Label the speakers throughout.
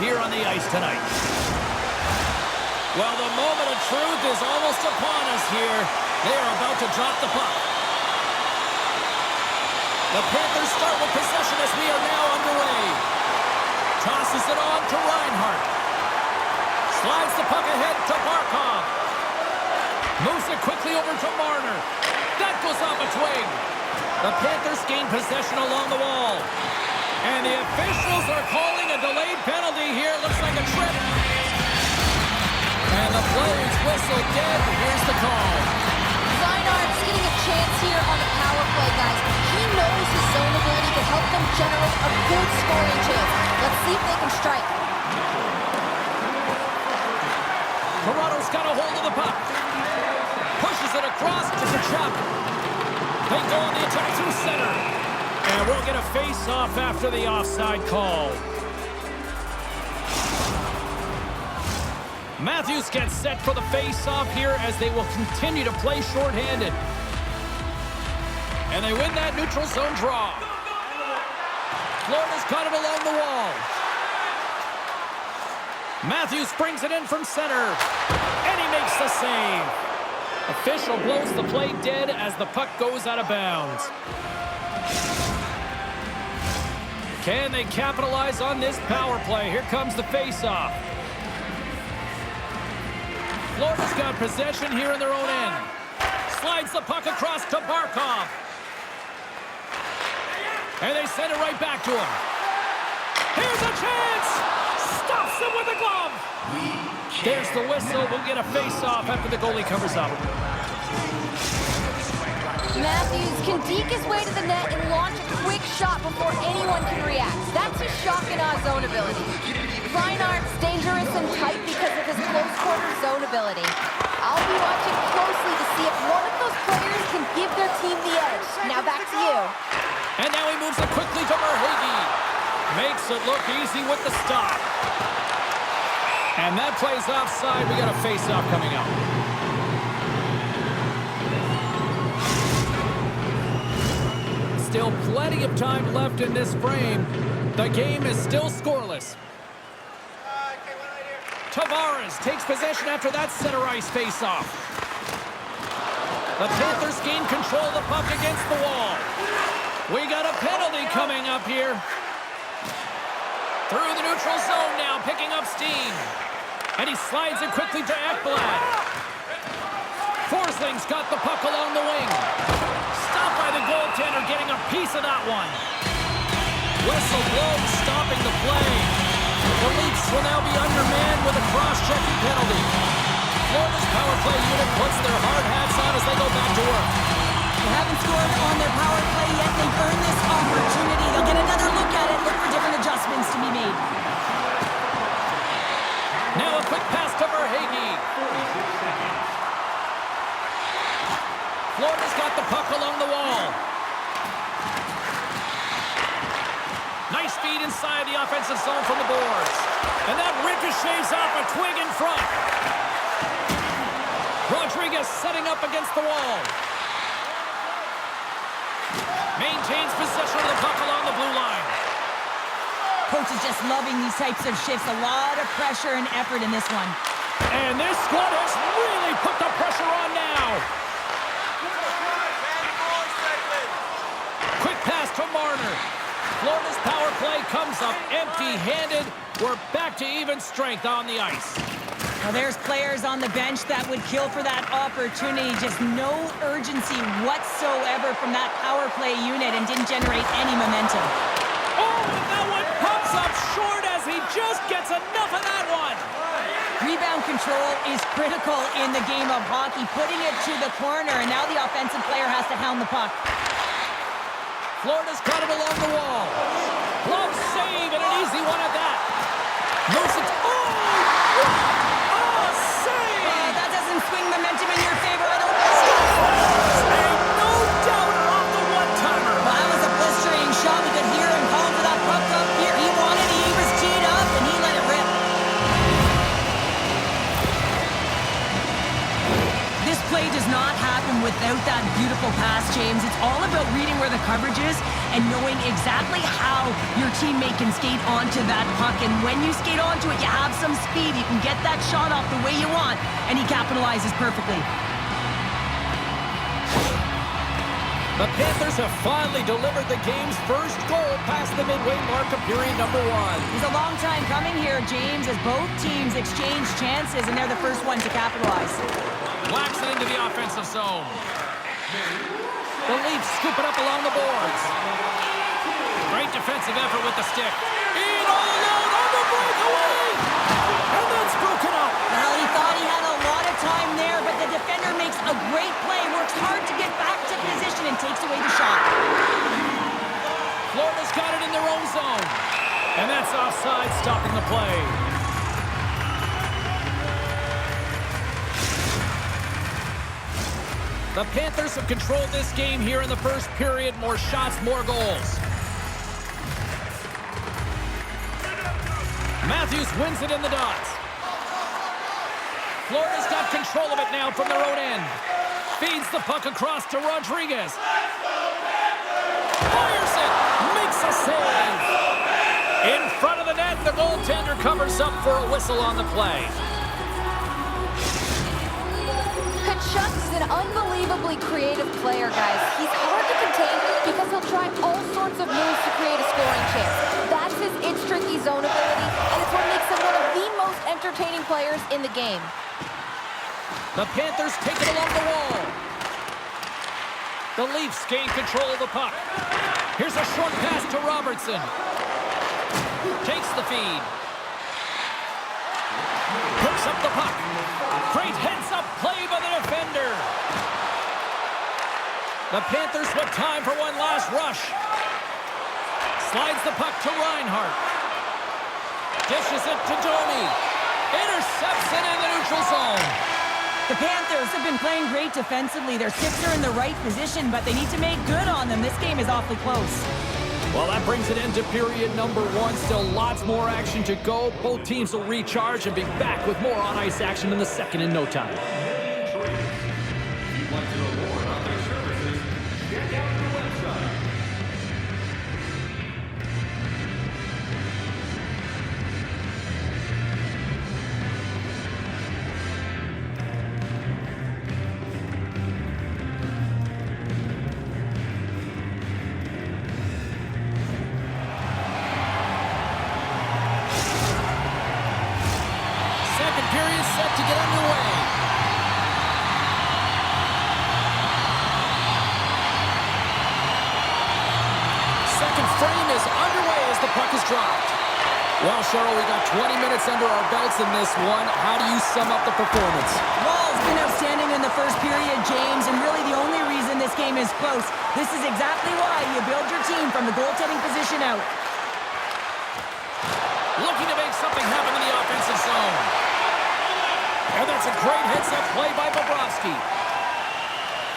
Speaker 1: here on the ice tonight. Well, the moment of truth is almost upon us here. They are about to drop the puck. The Panthers start with possession as we are now underway. Tosses it on to Reinhart. Slides the puck ahead to Barkov. Moves it quickly over to Marner. That goes off its wing. The Panthers gain possession along the wall. And the officials are calling a delayed penalty here. Looks like a trip. And the play is whistled dead. Here's the call.
Speaker 2: Reinhart's getting a chance here on the power play, guys. He knows his zone ability can help them generate a good scoring chance. Let's see if they can strike.
Speaker 1: Toronto's got a hold of the puck. Pushes it across to Kachuk. They go on the attack through center. And we'll get a face-off after the offside call. Matthews gets set for the face-off here as they will continue to play shorthanded. And they win that neutral zone draw. Florida's got it along the wall. Matthews brings it in from center. And he makes the save. Official blows the play dead as the puck goes out of bounds. Can they capitalize on this power play? Here comes the face-off. Florida's got possession here in their own end. Slides the puck across to Barkov. And they send it right back to him. Here's a chance! Stops him with a glove! There's the whistle. We'll get a face-off after the goalie covers up.
Speaker 2: Matthews can deke his way to the net and launch a quick shot before anyone can react. That's his shock and awe zone ability. Reinhart's dangerous and tight because of his close-quarter zone ability. I'll be watching closely to see if one of those players can give their team the edge. Now back to you.
Speaker 1: And now he moves it quickly to Verhaeghe. Makes it look easy with the stop. And that plays offside. We got a face-off coming up. Still plenty of time left in this frame. The game is still scoreless. Tavares takes possession after that center ice face-off. The Panthers gain control of the puck against the wall. We got a penalty coming up here. Through the neutral zone now, picking up steam. And he slides it quickly to Ekblad. Forsling's got the puck along the wing. Stopped by the goaltender, getting a piece of that one. Whistle blows, stopping the play. The Leafs will now be undermanned with a cross-checking penalty. Florida's power play unit puts their hard hats on as they go back to work.
Speaker 3: They haven't scored on their power play yet. They've earned this opportunity. They'll get another look at it, look for different adjustments to be made.
Speaker 1: Now a quick pass to Verhaeghe. Florida's got the puck along the wall. Nice feed inside the offensive zone from the boards. And that ricochets off a twig in front. Rodriguez setting up against the wall. Maintains possession of the puck along the blue line.
Speaker 3: Coach is just loving these types of shifts. A lot of pressure and effort in this one.
Speaker 1: And this squad has really put the pressure on now. Quick pass to Marner. Florida's power play comes up empty-handed. We're back to even strength on the ice.
Speaker 3: Well, there's players on the bench that would kill for that opportunity. Just no urgency whatsoever from that power play unit and didn't generate any momentum.
Speaker 1: Oh, and that one pops up short as he just gets enough of that one.
Speaker 3: Rebound control is critical in the game of hockey. Putting it to the corner, and now the offensive player has to hound the puck.
Speaker 1: Florida's got it along the wall. Glove save, and an easy one at that. Moves it. Oh, save!
Speaker 3: That doesn't swing momentum in your favor. I don't
Speaker 1: Save, no doubt, off the one-timer.
Speaker 3: Well, that was a blistering shot. We could hear him calling for that puck up here. He wanted it. He was teed up, and he let it rip. This play does not happen without that beautiful pass, James. It's all about reading where the coverage is and knowing exactly how your teammate can skate onto that puck. And when you skate onto it, you have some speed. You can get that shot off the way you want, and he capitalizes perfectly.
Speaker 1: The Panthers have finally delivered the game's first goal past the midway mark of period number 1.
Speaker 3: It's a long time coming here, James, as both teams exchange chances, and they're the first one to capitalize.
Speaker 1: Whacks it into the offensive zone. The Leafs scoop it up along the boards. Great defensive effort with the stick. In all alone on the breakaway! And that's broken up.
Speaker 3: Well, he thought he had a lot of time there, but the defender makes a great play, works hard to get back to position, and takes away the shot.
Speaker 1: Florida's got it in their own zone. And that's offside, stopping the play. The Panthers have controlled this game here in the first period. More shots, more goals. Matthews wins it in the dots. Florida's got control of it now from their own end. Feeds the puck across to Rodriguez. Fires it. Makes a save. In front of the net, the goaltender covers up for a whistle on the play.
Speaker 2: Kachuk is an unbelievably creative player, guys. He's hard to contain because he'll try all sorts of moves to create a scoring chance. That's his it's-tricky zone ability, and it's what makes him one of the most entertaining players in the game.
Speaker 1: The Panthers take it along the wall. The Leafs gain control of the puck. Here's a short pass to Robertson. Takes the feed. Picks up the puck. Great heads-up play by the defender. The Panthers with time for one last rush. Slides the puck to Reinhart. Dishes it to Domi. Intercepts it in the neutral zone.
Speaker 3: The Panthers have been playing great defensively. Their sticks are in the right position, but they need to make good on them. This game is awfully close.
Speaker 1: Well, that brings it into period number 1. Still lots more action to go. Both teams will recharge and be back with more on-ice action in the second in no time. Period set to get underway. Second frame is underway as the puck is dropped. Well, Cheryl, we got 20 minutes under our belts in this one. How do you sum up the performance?
Speaker 3: Well, it's been outstanding in the first period, James, and really the only reason this game is close. This is exactly why you build your team from the goaltending position out.
Speaker 1: Looking to make something happen in the offensive zone. And that's a great heads-up play by Bobrovsky.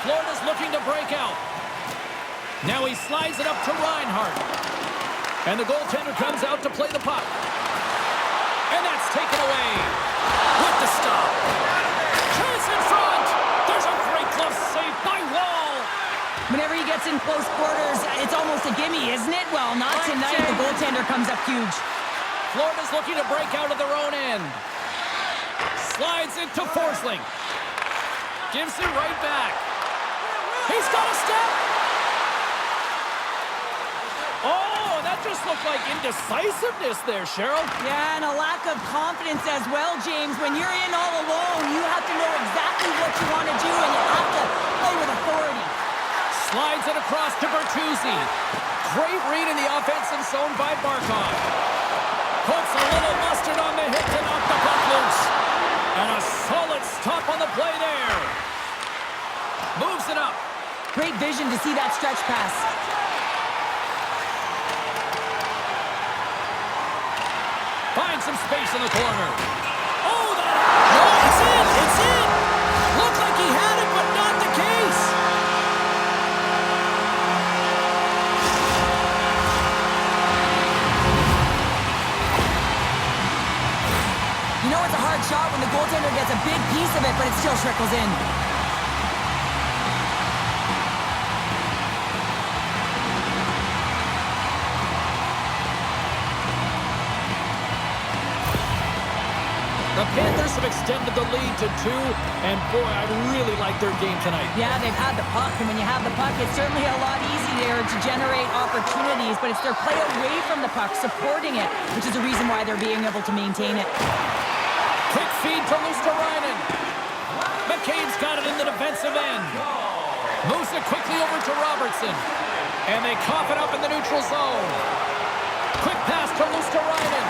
Speaker 1: Florida's looking to break out. Now he slides it up to Reinhart. And the goaltender comes out to play the puck. And that's taken away. With the stop. Chance in front. There's a great glove save by Wall.
Speaker 3: Whenever he gets in close quarters, it's almost a gimme, isn't it? Well, not tonight. The goaltender comes up huge.
Speaker 1: Florida's looking to break out of their own end. Slides into Forsling. Gives it right back. He's got a step. Oh, that just looked like indecisiveness there, Cheryl.
Speaker 3: Yeah, and a lack of confidence as well, James. When you're in all alone, you have to know exactly what you want to do, and you have to play with authority.
Speaker 1: Slides it across to Bertuzzi. Great read in the offensive zone by Barkov. Puts a little mustard on the hit to knock the puck loose. And a solid stop on the play there. Moves it up.
Speaker 3: Great vision to see that stretch pass.
Speaker 1: Finds some space in the corner. Oh, it's in! It's in! Looked like he had it, but not the case.
Speaker 3: You know it's a hard shot when the goaltender gets a big piece of it, but it still trickles in.
Speaker 1: The Panthers have extended the lead to 2, and boy, I really like their game tonight.
Speaker 3: Yeah, they've had the puck, and when you have the puck, it's certainly a lot easier to generate opportunities, but it's their play away from the puck, supporting it, which is the reason why they're being able to maintain it.
Speaker 1: Quick feed to Luosterainen. McCabe's got it in the defensive end. Moves it quickly over to Robertson. And they cough it up in the neutral zone. Quick pass to Luosterainen.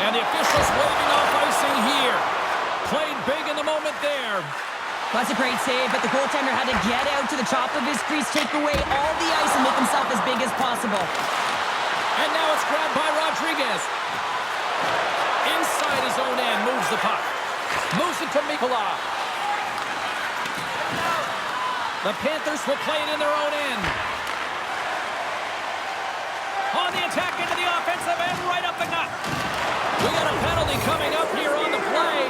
Speaker 1: And the officials waving off icing here. Played big in the moment there.
Speaker 3: That's a great save, but the goaltender had to get out to the top of his crease, take away all the ice, and make himself as big as possible.
Speaker 1: And now it's grabbed by Rodriguez. Inside his own end, moves the puck. Moves it to Mikkola. The Panthers will play it in their own end. On the attack into the offensive end, right up the gut. We got a penalty coming up here on the play.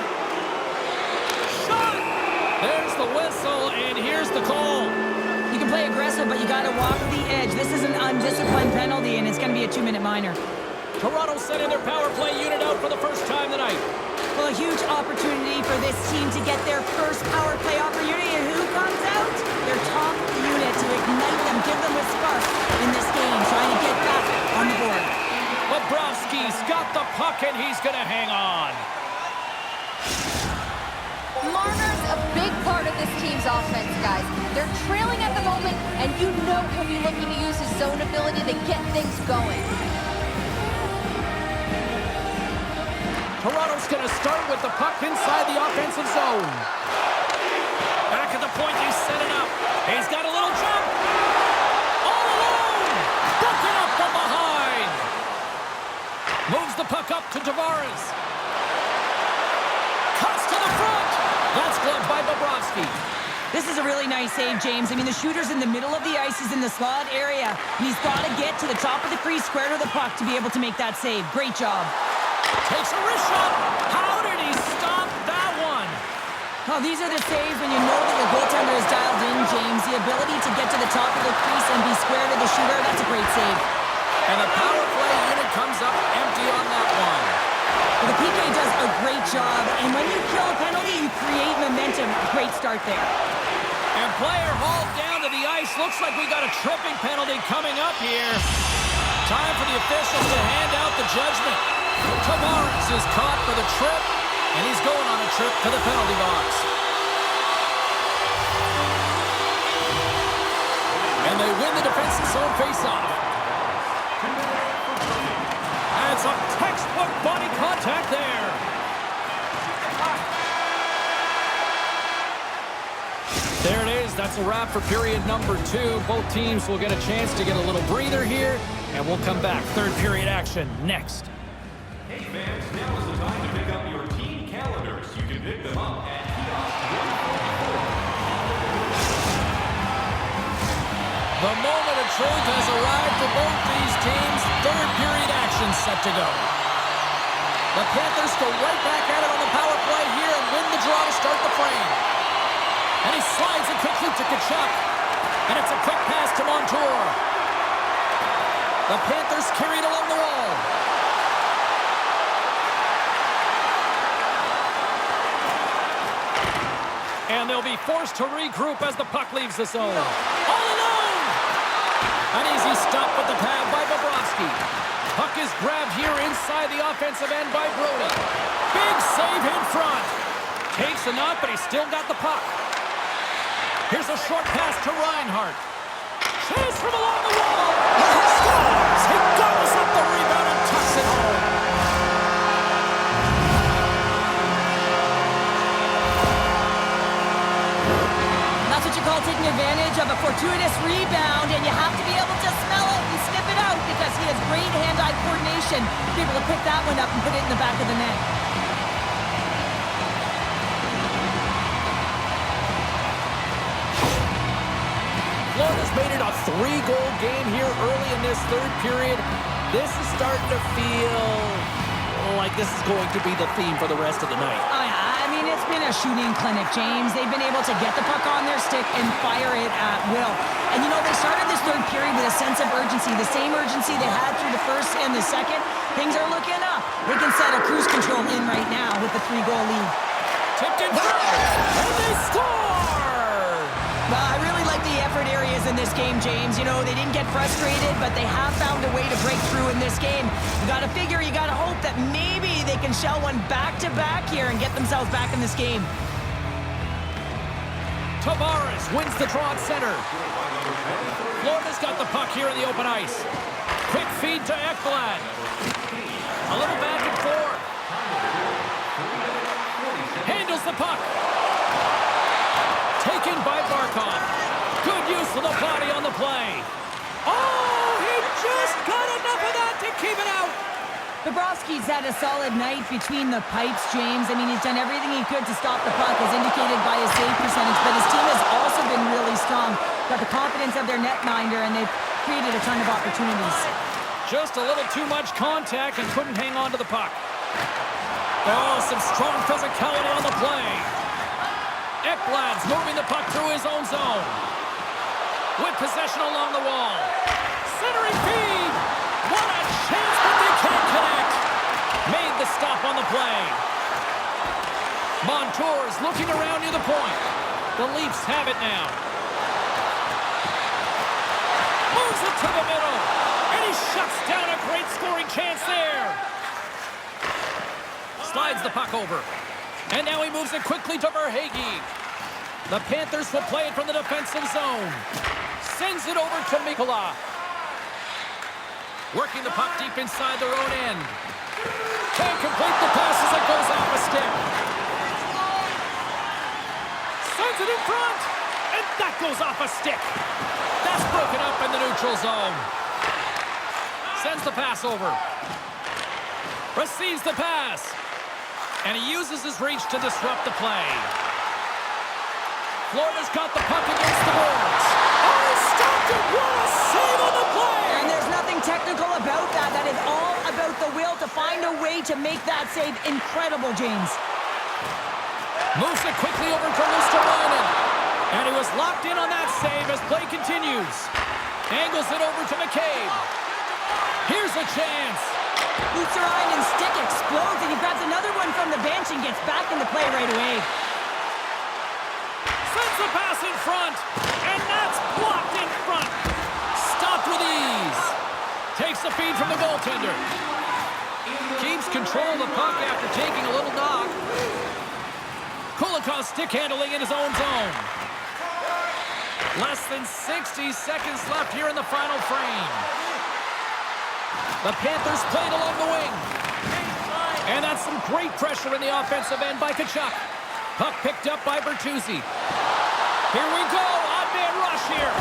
Speaker 1: Shot! There's the whistle, and here's the call.
Speaker 3: You can play aggressive, but you got to walk the edge. This is an undisciplined penalty, and it's going to be a 2-minute minor.
Speaker 1: Toronto sending their power play unit out for the first time tonight.
Speaker 3: Well, a huge opportunity for this team to get their first power play opportunity, and who comes out? Their top unit to ignite them, give them a spark in this game, trying to get back on the board.
Speaker 1: Bobrovsky's got the puck, and he's going to hang on.
Speaker 2: Marner's a big part of this team's offense, guys. They're trailing at the moment, and you know he'll be looking to use his zone ability to get things going.
Speaker 1: Toronto's going to start with the puck inside the offensive zone. Back at the point, he's set it up. He's got a little jump. All alone. Broken up from behind. Moves the puck up to Tavares. Cuts to the front. That's gloved by Bobrovsky.
Speaker 3: This is a really nice save, James. I mean, the shooter's in the middle of the ice. He's in the slot area. And he's got to get to the top of the crease, square to the puck, to be able to make that save. Great job.
Speaker 1: Takes a wrist shot. How did he stop that one?
Speaker 3: Oh, these are the saves when you know that your goaltender is dialed in, James. The ability to get to the top of the crease and be square to the shooter, that's a great save.
Speaker 1: And the power play unit comes up empty on that one.
Speaker 3: Well, the PK does a great job, and when you kill a penalty, you create momentum. Great start there.
Speaker 1: And player hauled down to the ice. Looks like we got a tripping penalty coming up here. Time for the officials to hand out the judgment. Tavares is caught for the trip, and he's going on a trip to the penalty box. And they win the defensive zone faceoff. And some textbook body contact there. There it is. That's a wrap for period number 2. Both teams will get a chance to get a little breather here, and we'll come back. Third period action next.
Speaker 4: Hey fans, now is the time to pick up your team calendars. You can pick them up at kiosk 144.
Speaker 1: The moment of truth has arrived for both these teams. Third period action set to go. The Panthers go right back at it on the power play here and win the draw to start the frame. And he slides it quickly to Tkachuk. And it's a quick pass to Montour. The Panthers carried along the wall. And they'll be forced to regroup as the puck leaves the zone. All alone! An easy stop with the pad by Bobrovsky. Puck is grabbed here inside the offensive end by Brody. Big save in front. Takes a knock, but he's still got the puck. Here's a short pass to Reinhart. Chase from along the wall. Scores! He gobbles up the rebound and tucks it home.
Speaker 3: That's what you call taking advantage of a fortuitous rebound, and you have to be able to smell it and sniff it out because he has great hand-eye coordination to be able to pick that one up and put it in the back of the net.
Speaker 1: Florida's made it a 3-goal game here early in this third period. This is starting to feel like this is going to be the theme for the rest of the night.
Speaker 3: I mean, mean, it's been a shooting clinic, James. They've been able to get the puck on their stick and fire it at will. And, you know, they started this third period with a sense of urgency, the same urgency they had through the first and the second. Things are looking up. They can set a cruise control in right now with the 3-goal lead.
Speaker 1: Tipped in front, and they score!
Speaker 3: Well, I really like the effort areas in this game, James. You know, they didn't get frustrated, but they have found a way to break through in this game. You got to figure, you got to hope that maybe they can shell one back-to-back here and get themselves back in this game.
Speaker 1: Tavares wins the draw at center. Florida's got the puck here in the open ice. Quick feed to Ekblad. A little back and forth. Handles the puck. Taken by Barkov. Good use of the body on the play. Oh, he just got enough of that to keep it out.
Speaker 3: Bobrovsky's had a solid night between the pipes, James. I mean, he's done everything he could to stop the puck, as indicated by his save percentage, but his team has also been really strong. Got the confidence of their netminder, and they've created a ton of opportunities.
Speaker 1: Just a little too much contact and couldn't hang on to the puck. Oh, some strong physicality on the play. Ekblad's moving the puck through his own zone. With possession along the wall. Centering feed. What a chance, but they can't connect. Made the stop on the play. Montour's looking around near the point. The Leafs have it now. Moves it to the middle. And he shuts down a great scoring chance there. Slides the puck over. And now he moves it quickly to Verhaeghe. The Panthers will play it from the defensive zone. Sends it over to Mikkola. Working the puck deep inside their own end. Can't complete the pass as it goes off a stick. Sends it in front. And that goes off a stick. That's broken up in the neutral zone. Sends the pass over. Receives the pass. And he uses his reach to disrupt the play. Florida's got the puck against the boards. Oh, he stopped it! What a save on the play!
Speaker 3: And there's nothing technical about that. That is all about the will to find a way to make that save incredible, James.
Speaker 1: Moves it quickly over to Luosterainen. And he was locked in on that save as play continues. Angles it over to McCabe. Here's a chance.
Speaker 3: Luosterainen's stick explodes, and he grabs another one from the bench and gets back into play right away.
Speaker 1: Sends the pass in front, and that's blocked in front. Stopped with ease. Takes the feed from the goaltender. Keeps control of the puck after taking a little knock. Kulikov stick handling in his own zone. Less than 60 seconds left here in the final frame. The Panthers played along the wing. And that's some great pressure in the offensive end by Tkachuk. Puck picked up by Bertuzzi. Here we go. Odd man rush here.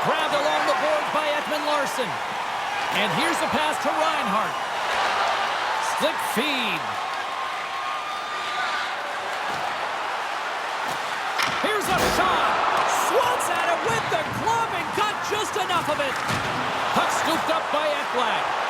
Speaker 1: Grabbed along the board by Ekman-Larsson. And here's the pass to Reinhart. Slick feed. Here's a shot. Swats at it with the glove and got just enough of it. Puck scooped up by Ekblad.